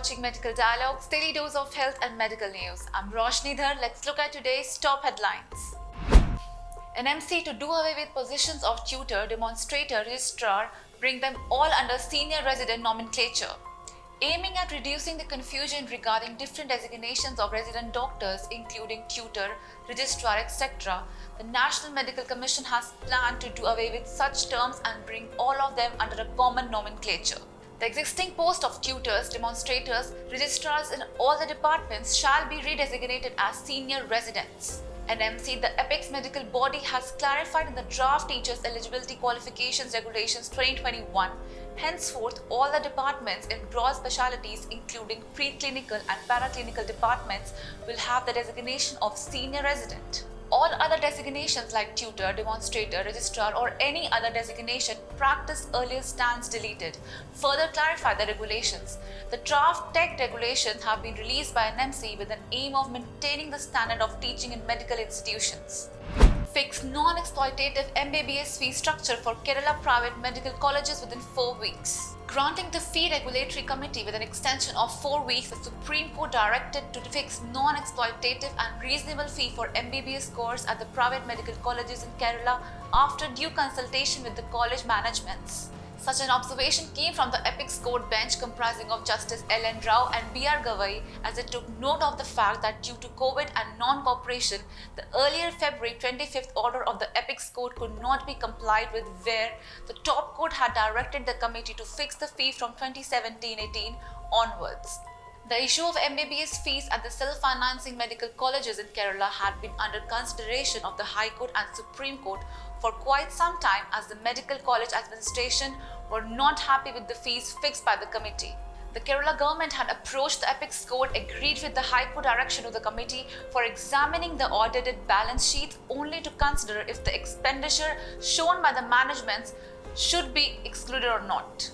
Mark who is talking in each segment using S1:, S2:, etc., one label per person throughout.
S1: watching Medical Dialogues, daily dose of health and medical news. I'm Roshni Dhar. Let's look at today's top headlines. An MC to do away with positions of tutor, demonstrator, registrar, bring them all under senior resident nomenclature. Aiming at reducing the confusion regarding different designations of resident doctors, including tutor, registrar, etc., the National Medical Commission has planned to do away with such terms and bring all of them under a common nomenclature. The existing post of tutors, demonstrators, registrars in all the departments shall be redesignated as senior residents. NMC, the apex medical body, has clarified in the draft Teachers Eligibility Qualifications Regulations 2021. Henceforth, all the departments in broad specialties, including preclinical and paraclinical departments, will have the designation of senior resident. All other designations like tutor, demonstrator, registrar, or any other designation practiced earlier stands deleted. Further clarify the regulations. The draft tech regulations have been released by NMC with an aim of maintaining the standard of teaching in medical institutions. Fix non-exploitative MBBS fee structure for Kerala private medical colleges within 4 weeks. Granting the Fee Regulatory Committee with an extension of 4 weeks, the Supreme Court directed to fix non-exploitative and reasonable fee for MBBS course at the private medical colleges in Kerala after due consultation with the college managements. Such an observation came from the Apex Court bench comprising of Justice L.N. Rao and B.R. Gavai, as it took note of the fact that due to COVID and non-cooperation, the earlier February 25th order of the Apex Court could not be complied with, where the top court had directed the committee to fix the fee from 2017-18 onwards. The issue of MBBS fees at the self-financing medical colleges in Kerala had been under consideration of the High Court and Supreme Court for quite some time, as the medical college administration were not happy with the fees fixed by the committee. The Kerala government had approached the Apex Court, agreed with the High Court direction to the committee for examining the audited balance sheets, only to consider if the expenditure shown by the managements should be excluded or not.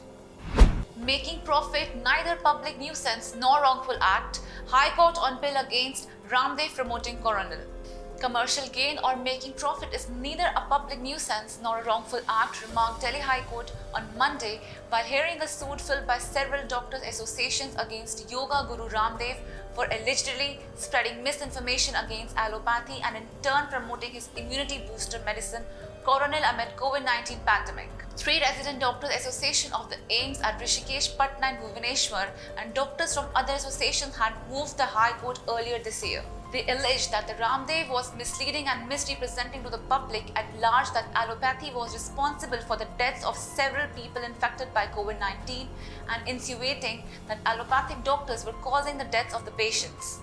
S1: Making profit neither public nuisance nor wrongful act, High Court on bill against Ramdev promoting Coronel. Commercial gain or making profit is neither a public nuisance nor a wrongful act, remarked Delhi High Court on Monday while hearing the suit filed by several doctors' associations against Yoga Guru Ramdev for allegedly spreading misinformation against allopathy and in turn promoting his immunity booster medicine Coronel amid COVID-19 pandemic. 3 resident doctors association of the AIIMS at Rishikesh, Patna and Bhubaneswar and doctors from other associations had moved the High Court earlier this year. They alleged that the Ramdev was misleading and misrepresenting to the public at large that allopathy was responsible for the deaths of several people infected by COVID-19 and insinuating that allopathic doctors were causing the deaths of the patients.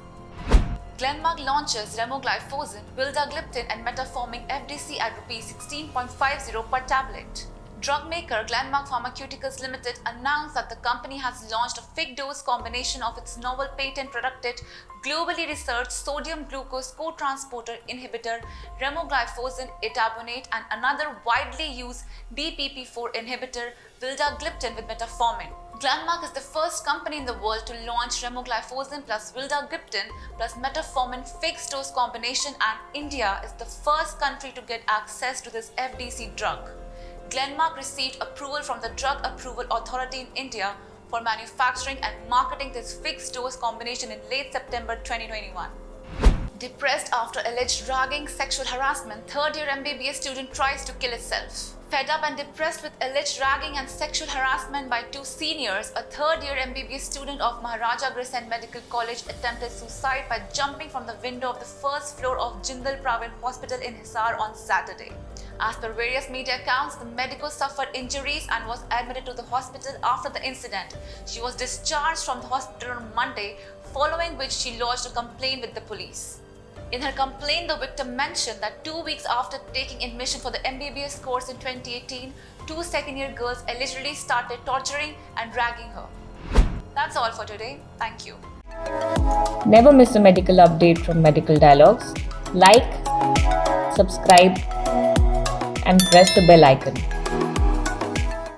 S1: Glenmark launches Remogliflozin, Vildagliptin and Metformin FDC at Rs 16.50 per tablet. Drug maker Glenmark Pharmaceuticals Limited announced that the company has launched a fixed-dose combination of its novel patent-protected, globally researched sodium-glucose co-transporter inhibitor Remogliflozin etabonate and another widely used DPP-4 inhibitor Vildagliptin with Metformin. Glenmark is the first company in the world to launch Remogliflozin plus Vildagliptin plus Metformin fixed-dose combination, and India is the first country to get access to this FDC drug. Glenmark received approval from the Drug Approval Authority in India for manufacturing and marketing this fixed-dose combination in late September 2021. Depressed after alleged ragging, sexual harassment, third-year MBBS student tries to kill itself. Fed up and depressed with alleged ragging and sexual harassment by 2 seniors, a third-year MBBS student of Maharaja Agresent Medical College attempted suicide by jumping from the window of the first floor of Jindal Private Hospital in Hisar on Saturday. As per various media accounts, the medico suffered injuries and was admitted to the hospital after the incident. She was discharged from the hospital on Monday, following which she lodged a complaint with the police. In her complaint, the victim mentioned that 2 weeks after taking admission for the MBBS course in 2018, 2 second-year girls allegedly started torturing and dragging her. That's all for today. Thank you.
S2: Never miss a medical update from Medical Dialogues. Like, subscribe, and press the bell icon.